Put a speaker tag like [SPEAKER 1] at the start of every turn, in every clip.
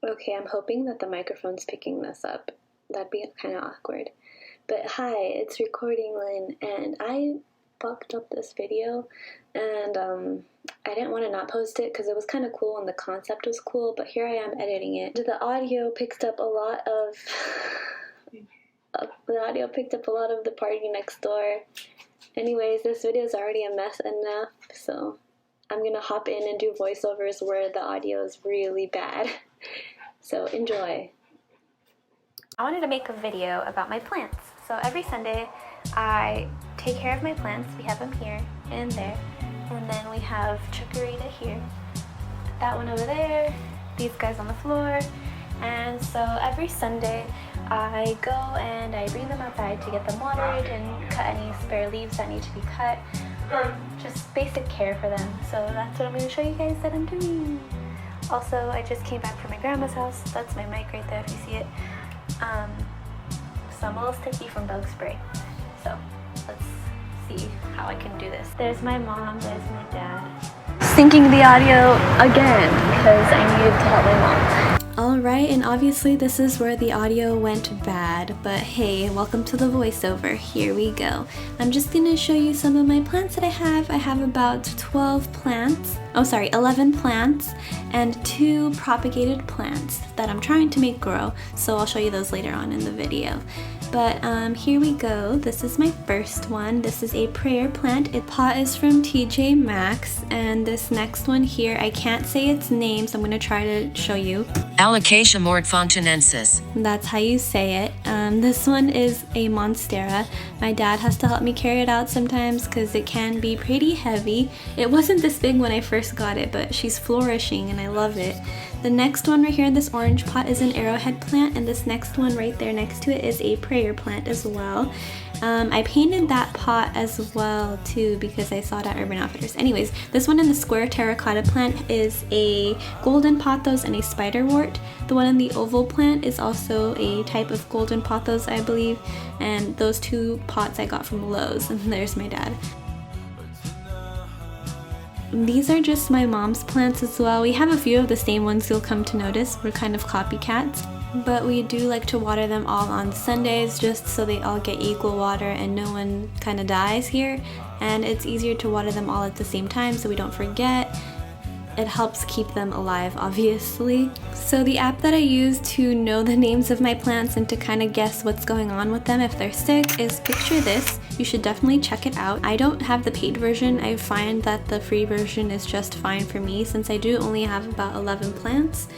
[SPEAKER 1] Okay, I'm hoping that the microphone's picking this up. That'd be kind of awkward. But hi, it's Recording Lynn, and I fucked up this video, and I didn't want to not post it because it was kind of cool and the concept was cool, but here I am editing it. The audio picked up a lot of the party next door. Anyways, this video is already a mess enough, so I'm gonna hop in and do voiceovers where the audio is really bad. So enjoy.
[SPEAKER 2] I wanted to make a video about my plants. So every Sunday I take care of my plants. We have them here and there. And then we have Chuckarita here, that one over there, these guys on the floor. And so every Sunday I go and I bring them outside to get them watered and cut any spare leaves that need to be cut. Just basic care for them. So that's what I'm going to show you guys that I'm doing. Also, I just came back from my grandma's house. That's my mic right there if you see it. So I'm a little sticky from bug spray. So let's see how I can do this. There's my mom, there's my dad. Syncing the audio again because I needed to help my mom.
[SPEAKER 1] Alright, and obviously this is where the audio went bad, but hey, welcome to the voiceover. Here we go. I'm just gonna show you some of my plants that I have. I have about 11 plants and 2 propagated plants that I'm trying to make grow, so I'll show you those later on in the video. But here we go. This is my first one. This is a prayer plant. Its pot is from TJ Maxx, and this next one here, I can't say its name, so I'm going to try to show you.
[SPEAKER 3] Alocasia mortfontenensis.
[SPEAKER 1] That's how you say it. This one is a Monstera. My dad has to help me carry it out sometimes because it can be pretty heavy. It wasn't this big when I first got it, but she's flourishing and I love it. The next one right here in this orange pot is an Arrowhead Plant, and this next one right there next to it is a prayer plant as well. I painted that pot as well too because I saw it at Urban Outfitters. Anyways, this one in the square terracotta plant is a golden pothos and a spiderwort. The one in the oval plant is also a type of golden pothos, I believe, and those 2 pots I got from Lowe's, and there's my dad. These are just my mom's plants as well. We have a few of the same ones you'll come to notice. We're kind of copycats. But we do like to water them all on Sundays just so they all get equal water and no one kind of dies here. And it's easier to water them all at the same time so we don't forget. It helps keep them alive, obviously. So the app that I use to know the names of my plants and to kind of guess what's going on with them if they're sick is Picture This. You should definitely check it out. I don't have the paid version. I find that the free version is just fine for me since I do only have about 11 plants.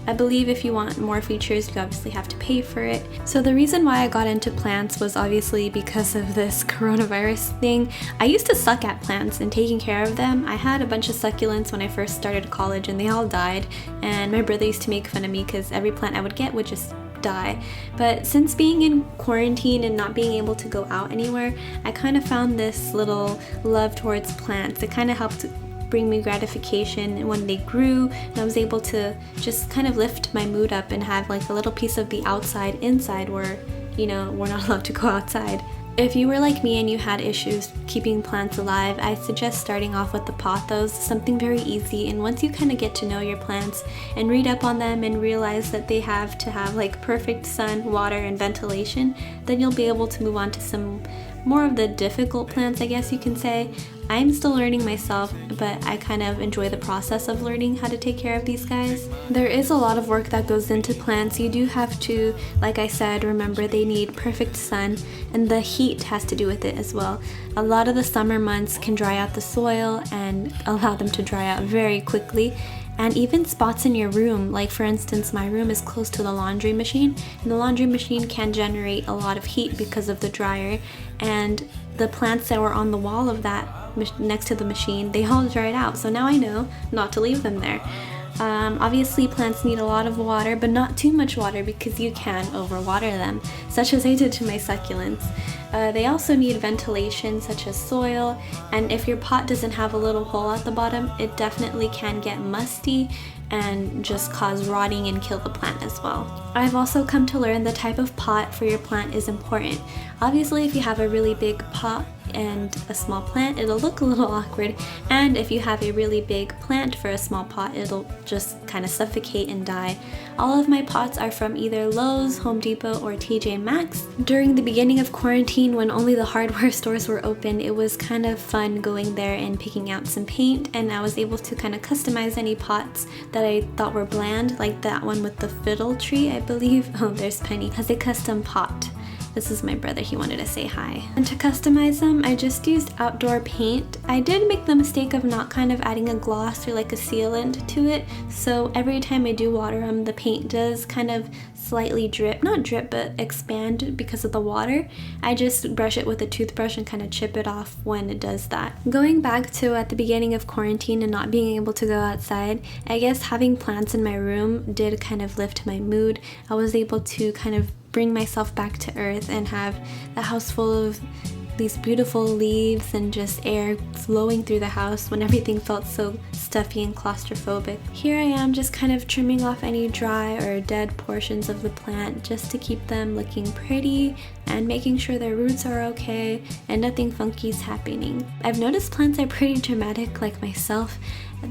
[SPEAKER 1] I believe if you want more features, you obviously have to pay for it. So the reason why I got into plants was obviously because of this coronavirus thing. I used to suck at plants and taking care of them. I had a bunch of succulents when I first started college and they all died, and my brother used to make fun of me because every plant I would get would just die. But since being in quarantine and not being able to go out anywhere, I kind of found this little love towards plants. It kind of helped bring me gratification when they grew, and I was able to just kind of lift my mood up and have like a little piece of the outside inside where, you know, we're not allowed to go outside. If you were like me and you had issues keeping plants alive, I suggest starting off with the pothos, something very easy. And once you kind of get to know your plants and read up on them and realize that they have to have like perfect sun, water, and ventilation, then you'll be able to move on to some more of the difficult plants, I guess you can say. I'm still learning myself, but I kind of enjoy the process of learning how to take care of these guys. There is a lot of work that goes into plants. You do have to, like I said, remember they need perfect sun, and the heat has to do with it as well. A lot of the summer months can dry out the soil and allow them to dry out very quickly. And even spots in your room, like for instance, my room is close to the laundry machine, and the laundry machine can generate a lot of heat because of the dryer, and the plants that were on the wall of that next to the machine, they all dried out. So now I know not to leave them there. Obviously plants need a lot of water, but not too much water because you can overwater them, such as I did to my succulents. They also need ventilation, such as soil, and if your pot doesn't have a little hole at the bottom, it definitely can get musty and just cause rotting and kill the plant as well. I've also come to learn the type of pot for your plant is important. Obviously, if you have a really big pot, and a small plant, it'll look a little awkward. And if you have a really big plant for a small pot, it'll just kind of suffocate and die. All of my pots are from either Lowe's, Home Depot, or TJ Maxx. During the beginning of quarantine, when only the hardware stores were open, it was kind of fun going there and picking out some paint, and I was able to kind of customize any pots that I thought were bland, like that one with the fiddle tree, I believe. Oh, there's Penny. Has a custom pot. This is my brother, he wanted to say hi. And to customize them, I just used outdoor paint. I did make the mistake of not kind of adding a gloss or like a sealant to it, so every time I do water them, the paint does kind of slightly drip, not drip, but expand because of the water. I just brush it with a toothbrush and kind of chip it off when it does that. Going back to at the beginning of quarantine and not being able to go outside, I guess having plants in my room did kind of lift my mood. I was able to kind of bring myself back to earth and have the house full of these beautiful leaves and just air flowing through the house when everything felt so stuffy and claustrophobic. Here I am just kind of trimming off any dry or dead portions of the plant just to keep them looking pretty and making sure their roots are okay and nothing funky is happening. I've noticed plants are pretty dramatic like myself.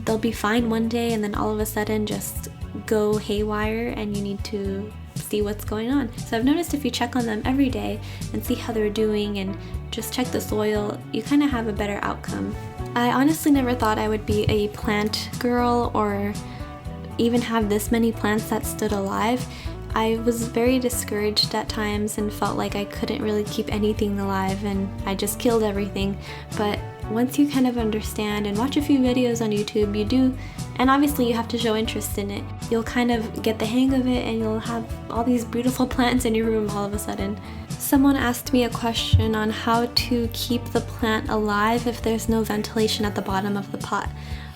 [SPEAKER 1] They'll be fine one day and then all of a sudden just go haywire and you need to see what's going on. So I've noticed if you check on them every day and see how they're doing and just check the soil, you kind of have a better outcome. I honestly never thought I would be a plant girl or even have this many plants that stood alive. I was very discouraged at times and felt like I couldn't really keep anything alive and I just killed everything. But once you kind of understand and watch a few videos on YouTube, you do, and obviously you have to show interest in it, you'll kind of get the hang of it and you'll have all these beautiful plants in your room all of a sudden. Someone asked me a question on how to keep the plant alive if there's no ventilation at the bottom of the pot.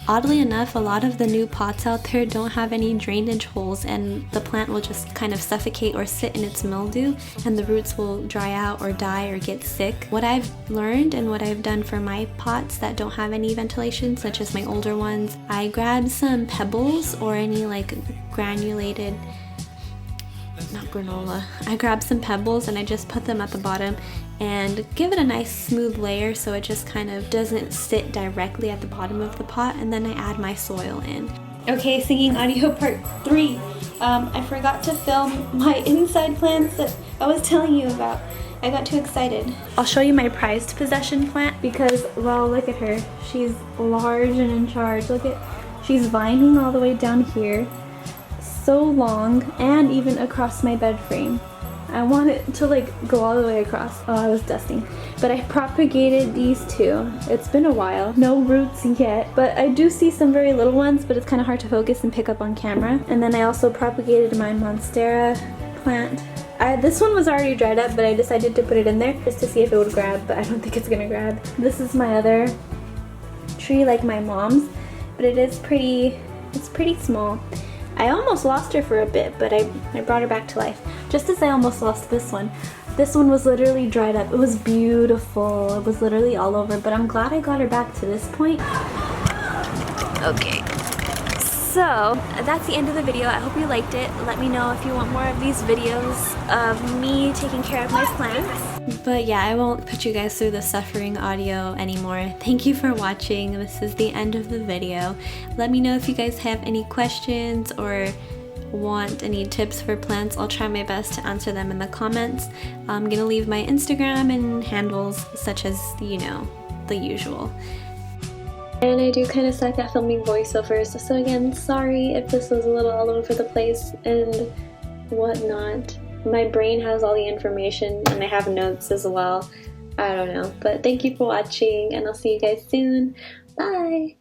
[SPEAKER 1] Oddly enough, a lot of the new pots out there don't have any drainage holes and the plant will just kind of suffocate or sit in its mildew and the roots will dry out or die or get sick. What I've learned and what I've done for my pots that don't have any ventilation, such as my older ones, I grabbed some pebbles or any like granulated, not granola, I grabbed some pebbles and I just put them at the bottom and give it a nice smooth layer so it just kind of doesn't sit directly at the bottom of the pot, and then I add my soil in. Okay, singing audio part 3. I forgot to film my inside plants that I was telling you about. I got too excited. I'll show you my prized possession plant because, well, look at her. She's large and in charge. Look at, she's vining all the way down here. So long, and even across my bed frame. I want it to like go all the way across. Oh, I was dusting. But I propagated these two. It's been a while. No roots yet, but I do see some very little ones, but it's kind of hard to focus and pick up on camera. And then I also propagated my Monstera plant. This one was already dried up, but I decided to put it in there just to see if it would grab, but I don't think it's gonna grab. This is my other tree, like my mom's, but it is pretty, it's pretty small. I almost lost her for a bit, but I brought her back to life. Just as I almost lost this one. This one was literally dried up. It was beautiful. It was literally all over, but I'm glad I got her back to this point. Okay. So, that's the end of the video. I hope you liked it. Let me know if you want more of these videos of me taking care of my plants. But yeah, I won't put you guys through the suffering audio anymore. Thank you for watching. This is the end of the video. Let me know if you guys have any questions or want any tips for plants. I'll try my best to answer them in the comments. I'm gonna leave my Instagram and handles such as, you know, the usual. And I do kind of suck at filming voiceovers, so again, sorry if this was a little all over the place and whatnot. My brain has all the information and I have notes as well. I don't know, but thank you for watching and I'll see you guys soon. Bye!